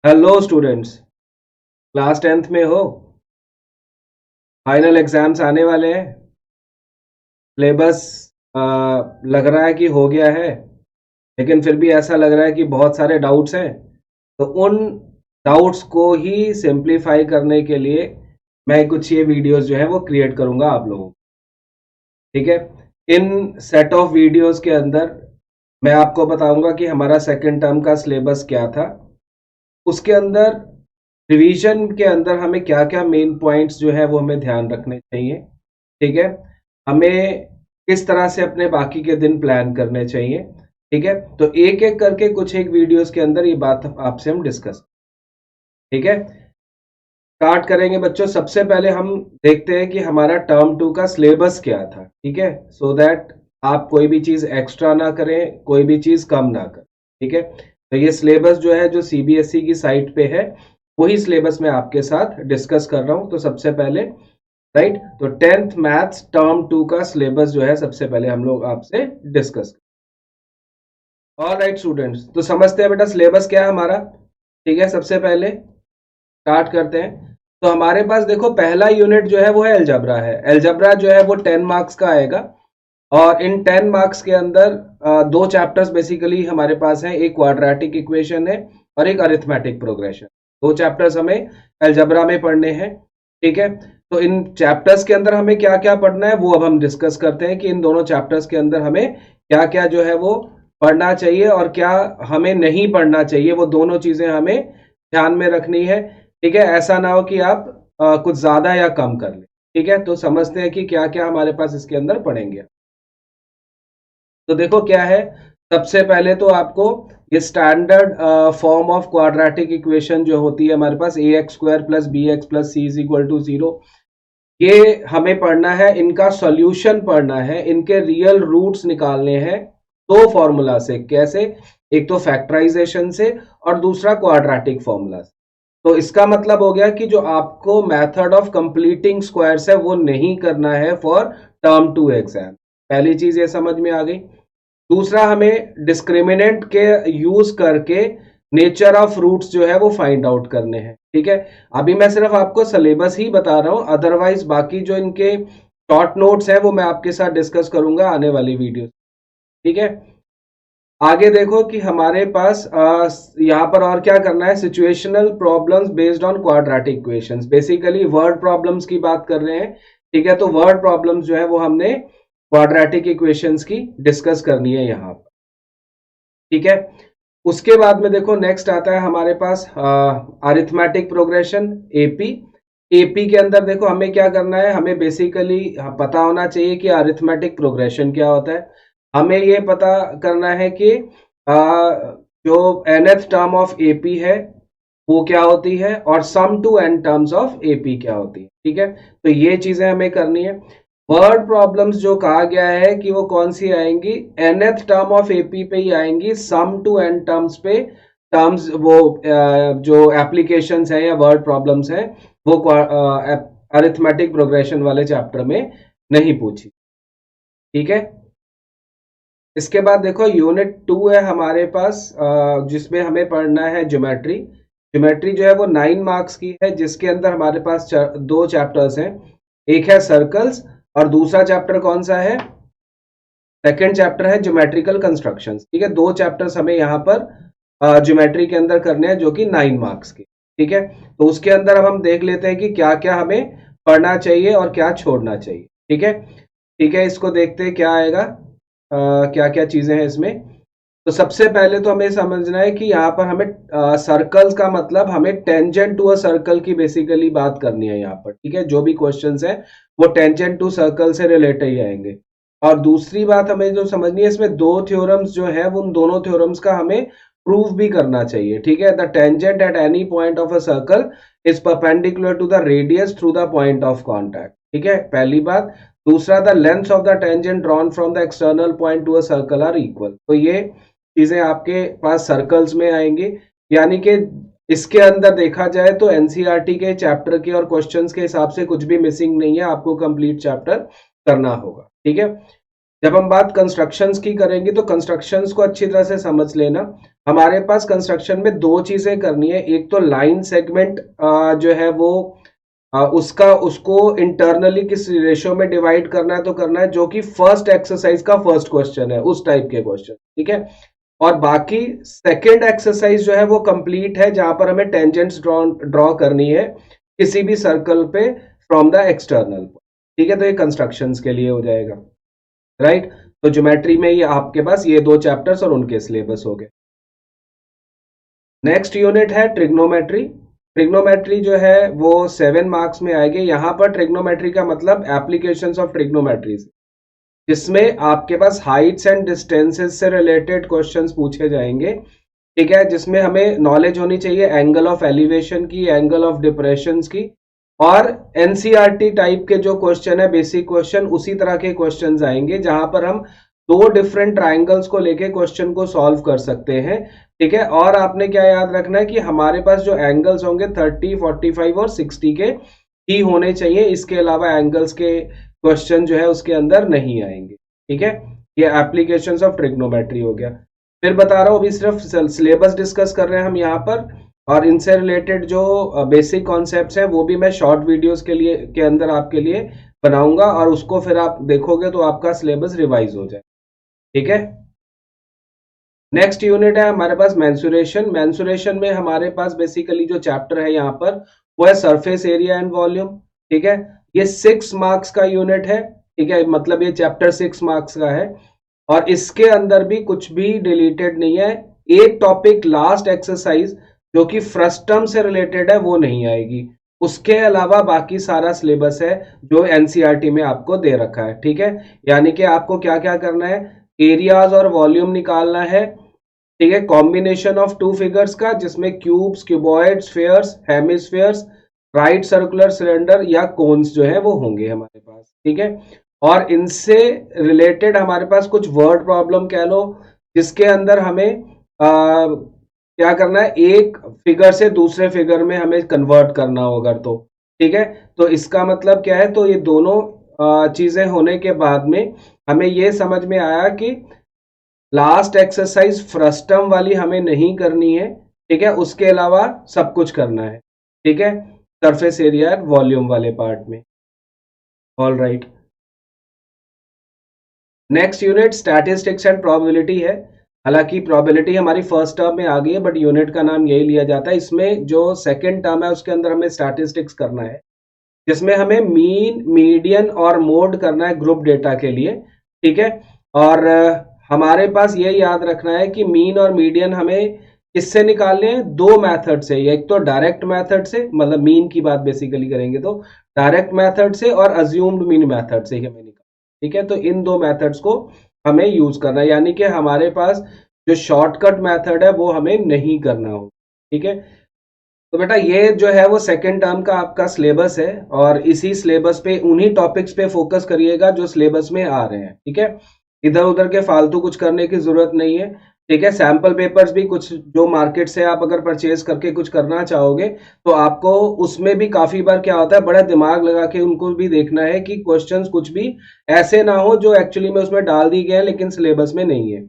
Hello students, class 10th में हो। Final exams आने वाले हैं। सिलेबस लग रहा है कि हो गया है, लेकिन फिर भी ऐसा लग रहा है कि बहुत सारे डाउट्स हैं। तो उन डाउट्स को ही सिंप्लीफाई करने के लिए मैं कुछ ये वीडियोस जो है वो क्रिएट करूंगा आप लोगों को। ठीक है। इन सेट ऑफ वीडियोस के अंदर मैं आपको बताऊंगा कि हमारा सेकेंड टर्म का सिलेबस क्या था। उसके अंदर रिवीजन के अंदर हमें क्या क्या मेन पॉइंट्स जो है वो हमें ध्यान रखने चाहिए। ठीक है। हमें किस तरह से अपने बाकी के दिन प्लान करने चाहिए। ठीक है। तो एक एक करके कुछ एक वीडियोस के अंदर ये बात आपसे हम डिस्कस। ठीक है। स्टार्ट करेंगे बच्चों। सबसे पहले हम देखते हैं कि हमारा टर्म 2 का सिलेबस क्या था। ठीक है। सो दैट आप कोई भी चीज एक्स्ट्रा ना करें, कोई भी चीज कम ना करें। ठीक है। तो ये सिलेबस जो है जो सीबीएसई की साइट पे है, वही सिलेबस मैं आपके साथ डिस्कस कर रहा हूं। तो सबसे पहले राइट, तो 10th मैथ्स टर्म 2 का सिलेबस जो है सबसे पहले हम लोग आपसे डिस्कस। ऑल राइट स्टूडेंट्स, तो समझते हैं बेटा सिलेबस क्या है हमारा। ठीक है। सबसे पहले स्टार्ट करते हैं। तो हमारे पास देखो पहला यूनिट जो है वो है अलजबरा है। अलजबरा जो है वो 10 मार्क्स का आएगा। और इन 10 मार्क्स के अंदर दो चैप्टर्स बेसिकली हमारे पास हैं। एक क्वाड्रेटिक इक्वेशन है और एक अरिथमेटिक प्रोग्रेशन। दो चैप्टर्स हमें अलजबरा में पढ़ने हैं। ठीक है। तो इन चैप्टर्स के अंदर हमें क्या क्या पढ़ना है वो अब हम डिस्कस करते हैं कि इन दोनों चैप्टर्स के अंदर हमें क्या क्या जो है वो पढ़ना चाहिए और क्या हमें नहीं पढ़ना चाहिए। वो दोनों चीजें हमें ध्यान में रखनी है। ठीक है। ऐसा ना हो कि आप कुछ ज्यादा या कम कर लें। ठीक है। तो समझते हैं कि क्या क्या हमारे पास इसके अंदर पढ़ेंगे। तो देखो क्या है। सबसे पहले तो आपको ये standard form of quadratic equation जो होती है हमारे पास a x square plus b x plus c is equal to zero, ये हमें पढ़ना है। इनका सॉल्यूशन पढ़ना है, इनके रियल रूट्स निकालने हैं दो फॉर्मूला से। कैसे? एक तो फैक्टराइजेशन से और दूसरा क्वाड्रेटिक फॉर्मूला से। तो इसका मतलब हो गया कि जो आपको मेथड ऑफ कंप्लीटिंग स्क्वायर्स है वो नहीं करना है फॉर टर्म 2 एग्जाम। पहली चीज ये समझ में आ गई। दूसरा, हमें डिस्क्रिमिनेंट के यूज करके नेचर ऑफ रूट्स जो है वो फाइंड आउट करने हैं। ठीक है। अभी मैं सिर्फ आपको सिलेबस ही बता रहा हूं, अदरवाइज बाकी जो इनके शॉर्ट नोट्स हैं वो मैं आपके साथ डिस्कस करूंगा आने वाली वीडियो। ठीक है। आगे देखो कि हमारे पास यहाँ पर और क्या करना है। Situational problems based on quadratic equations, basically word problems की बात कर रहे हैं। ठीक है। तो वर्ड प्रॉब्लम्स जो है वो हमने क्वाड्रेटिक इक्वेशंस की डिस्कस करनी है यहाँ पर। ठीक है। उसके बाद में देखो नेक्स्ट आता है हमारे पास अरिथमेटिक प्रोग्रेशन, एपी। एपी के अंदर देखो हमें क्या करना है। हमें बेसिकली पता होना चाहिए कि अरिथमेटिक प्रोग्रेशन क्या होता है। हमें ये पता करना है कि जो nth टर्म ऑफ एपी है वो क्या होती है और sum to n terms of AP क्या होती है। ठीक है। तो ये चीजें हमें करनी है। वर्ड प्रॉब्लम्स जो कहा गया है कि वो कौन सी आएंगी, nth टर्म ऑफ एपी पे ही आएंगी। सम टू n टर्म्स पे टर्म्स वो जो एप्लीकेशंस हैं या वर्ड प्रॉब्लम्स हैं वो अरिथमेटिक प्रोग्रेशन वाले चैप्टर में नहीं पूछी। ठीक है। इसके बाद देखो यूनिट 2 है हमारे पास, जिसमें हमें पढ़ना है ज्योमेट्री। ज्योमेट्री जो है वो 9 मार्क्स की है, जिसके अंदर हमारे पास दो चैप्टर्स हैं। एक है सर्कल्स और दूसरा चैप्टर कौन सा है? सेकेंड चैप्टर है ज्योमेट्रिकल कंस्ट्रक्शंस। ठीक है। दो चैप्टर्स हमें यहाँ पर ज्योमेट्री के अंदर करने हैं जो कि 9 मार्क्स के। ठीक है। तो उसके अंदर अब हम देख लेते हैं कि क्या क्या हमें पढ़ना चाहिए और क्या छोड़ना चाहिए। ठीक है। ठीक है। इसको देखते हैं क्या आएगा, क्या क्या चीजें हैं इसमें। तो सबसे पहले तो हमें समझना है कि यहाँ पर हमें सर्कल्स का मतलब हमें टेंजेंट टू अ सर्कल की बेसिकली बात करनी है यहाँ पर। ठीक है। जो भी क्वेश्चंस है वो टेंजेंट टू सर्कल से रिलेटेड ही आएंगे। और दूसरी बात हमें जो समझनी है, इसमें दो थ्योरम्स जो है वो उन दोनों थ्योरम्स का हमें प्रूफ भी करना चाहिए। ठीक है। The tangent at any point of a circle is perpendicular to the radius through the point of contact. ठीक है, पहली बात। दूसरा, the length of the tangent drawn from the external point to a circle are equal. तो ये चीजें आपके पास circles में आएंगी। यानी कि इसके अंदर देखा जाए तो एनसीईआरटी के चैप्टर के और क्वेश्चंस के हिसाब से कुछ भी मिसिंग नहीं है, आपको कंप्लीट चैप्टर करना होगा। ठीक है। जब हम बात कंस्ट्रक्शंस की करेंगे तो कंस्ट्रक्शंस को अच्छी तरह से समझ लेना। हमारे पास कंस्ट्रक्शन में दो चीजें करनी है, एक तो लाइन सेगमेंट जो है वो उसका उसको इंटरनली किस रेशियो में डिवाइड करना है तो करना है, जो कि फर्स्ट एक्सरसाइज का फर्स्ट क्वेश्चन है, उस टाइप के क्वेश्चन, ठीक है। और बाकी सेकंड एक्सरसाइज जो है वो कंप्लीट है, जहां पर हमें टेंजेंट्स ड्रॉ करनी है किसी भी सर्कल पे फ्रॉम द एक्सटर्नल, ठीक है। तो ये कंस्ट्रक्शंस के लिए हो जाएगा, राइट। तो ज्योमेट्री में ये आपके पास ये दो चैप्टर्स और उनके सिलेबस हो गए। नेक्स्ट यूनिट है ट्रिग्नोमेट्री। ट्रिग्नोमेट्री जो है वो 7 मार्क्स में आएगी। यहां पर ट्रिग्नोमेट्री का मतलब एप्लीकेशंस ऑफ ट्रिग्नोमेट्री, जिसमें आपके पास हाइट्स एंड डिस्टेंसेस से रिलेटेड क्वेश्चंस पूछे जाएंगे, ठीक है। जिसमें हमें नॉलेज होनी चाहिए एंगल ऑफ एलिवेशन की, एंगल ऑफ डिप्रेशन की, और एनसीईआरटी टाइप के जो क्वेश्चन है, बेसिक क्वेश्चन, उसी तरह के क्वेश्चंस आएंगे जहां पर हम दो डिफरेंट ट्राइंगल्स को लेके क्वेश्चन को सॉल्व कर सकते हैं, ठीक है। और आपने क्या याद रखना है कि हमारे पास जो एंगल्स होंगे 30, 45 और 60 के ही होने चाहिए, इसके अलावा एंगल्स के क्वेश्चन जो है उसके अंदर नहीं आएंगे, ठीक है। ये एप्लीकेशंस ऑफ ट्रिग्नोमेट्री हो गया। फिर बता रहा हूं, अभी सिर्फ सिलेबस डिस्कस कर रहे हैं हम यहाँ पर, और इनसे रिलेटेड जो बेसिक कॉन्सेप्ट्स हैं वो भी मैं शॉर्ट वीडियोस के लिए के अंदर आपके लिए बनाऊंगा, और उसको फिर आप देखोगे तो आपका सिलेबस रिवाइज हो जाए, ठीक है। नेक्स्ट यूनिट है हमारे पास मेंसुरेशन। मेंसुरेशन में हमारे पास बेसिकली जो चैप्टर है यहाँ पर वो है सरफेस एरिया एंड वॉल्यूम, ठीक है। ये 6 मार्क्स का यूनिट है, ठीक है। मतलब ये चैप्टर 6 मार्क्स का है, और इसके अंदर भी कुछ भी डिलीटेड नहीं है। एक टॉपिक लास्ट एक्सरसाइज जो कि फ्रस्टम से रिलेटेड है वो नहीं आएगी, उसके अलावा बाकी सारा सिलेबस है जो एनसीईआरटी में आपको दे रखा है, ठीक है। यानी कि आपको क्या क्या करना है, एरियाज और वॉल्यूम निकालना है, ठीक है। कॉम्बिनेशन ऑफ टू फिगर्स का, जिसमें cubes, cuboid, spheres, hemispheres, right circular cylinder या कोन्स जो है वो होंगे हमारे पास, ठीक है। और इनसे रिलेटेड हमारे पास कुछ वर्ड प्रॉब्लम कह लो, जिसके अंदर हमें क्या करना है, एक फिगर से दूसरे फिगर में हमें कन्वर्ट करना होगा, तो ठीक है। तो इसका मतलब क्या है, तो ये दोनों चीजें होने के बाद में हमें ये समझ में आया कि लास्ट एक्सरसाइज फ्रस्टम वाली हमें नहीं करनी है, ठीक है। उसके अलावा सब कुछ करना है, ठीक है, सरफेस एरिया वॉल्यूम वाले पार्ट में। All right. Next unit statistics and probability है। हालांकि प्रोबेबिलिटी हमारी फर्स्ट टर्म में आ गई है, बट यूनिट का नाम यही लिया जाता है। इसमें जो सेकेंड टर्म है उसके अंदर हमें स्टैटिस्टिक्स करना है, जिसमें हमें मीन, मीडियन और मोड करना है ग्रुप डेटा के लिए, ठीक है। और हमारे पास ये याद रखना है कि मीन और मीडियन हमें किससे निकालने हैं, दो मेथड से। एक तो डायरेक्ट मेथड से, मतलब मीन की बात बेसिकली करेंगे तो डायरेक्ट मेथड से, और अज्यूम्ड मीन मेथड से ही हमें निकाल, ठीक है। तो इन दो मेथड्स को हमें यूज करना है, यानी कि हमारे पास जो शॉर्टकट मेथड है वो हमें नहीं करना हो, ठीक है। तो बेटा ये जो है वो सेकेंड टर्म का आपका सिलेबस है, और इसी सिलेबस पे, उन्हीं टॉपिक्स पे फोकस करिएगा जो सिलेबस में आ रहे हैं, ठीक है। इधर उधर के फालतू कुछ करने की जरूरत नहीं है, ठीक है। सैंपल पेपर्स भी कुछ जो मार्केट से आप अगर परचेज करके कुछ करना चाहोगे तो आपको उसमें भी काफी बार क्या होता है, बड़ा दिमाग लगा के उनको भी देखना है कि क्वेश्चंस कुछ भी ऐसे ना हो जो एक्चुअली में उसमें डाल दी गए हैं लेकिन सिलेबस में नहीं है।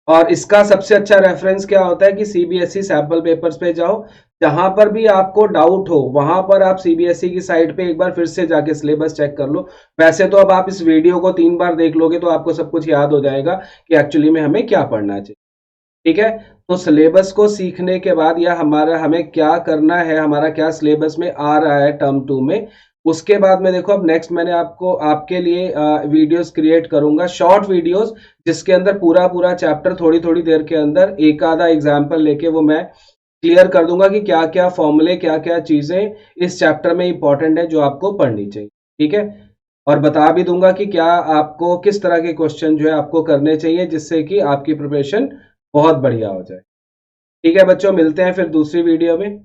और इसका सबसे अच्छा रेफरेंस क्या होता है कि सीबीएसई सैंपल पेपर्स पे जाओ, जहां पर भी आपको डाउट हो वहां पर आप सीबीएसई की साइट पे एक बार फिर से जाके सिलेबस चेक कर लो। वैसे तो अब आप इस वीडियो को 3 बार देख लोगे तो आपको सब कुछ याद हो जाएगा कि एक्चुअली में हमें क्या पढ़ना चाहिए, ठीक है। तो सिलेबस को सीखने के बाद, या हमारा हमें क्या करना है, हमारा क्या सिलेबस में आ रहा है टर्म 2 में, उसके बाद में देखो अब नेक्स्ट मैंने आपको आपके लिए वीडियोस क्रिएट करूंगा, शॉर्ट वीडियोस, जिसके अंदर पूरा पूरा चैप्टर थोड़ी थोड़ी देर के अंदर एक आधा एग्जाम्पल लेके वो मैं क्लियर कर दूंगा कि क्या क्या फॉर्मूले, क्या क्या चीजें इस चैप्टर में इंपॉर्टेंट है जो आपको पढ़नी चाहिए, ठीक है। और बता भी दूंगा कि क्या आपको किस तरह के क्वेश्चन जो है आपको करने चाहिए, जिससे कि आपकी प्रिपरेशन बहुत बढ़िया हो जाए, ठीक है बच्चों। मिलते हैं फिर दूसरी वीडियो में।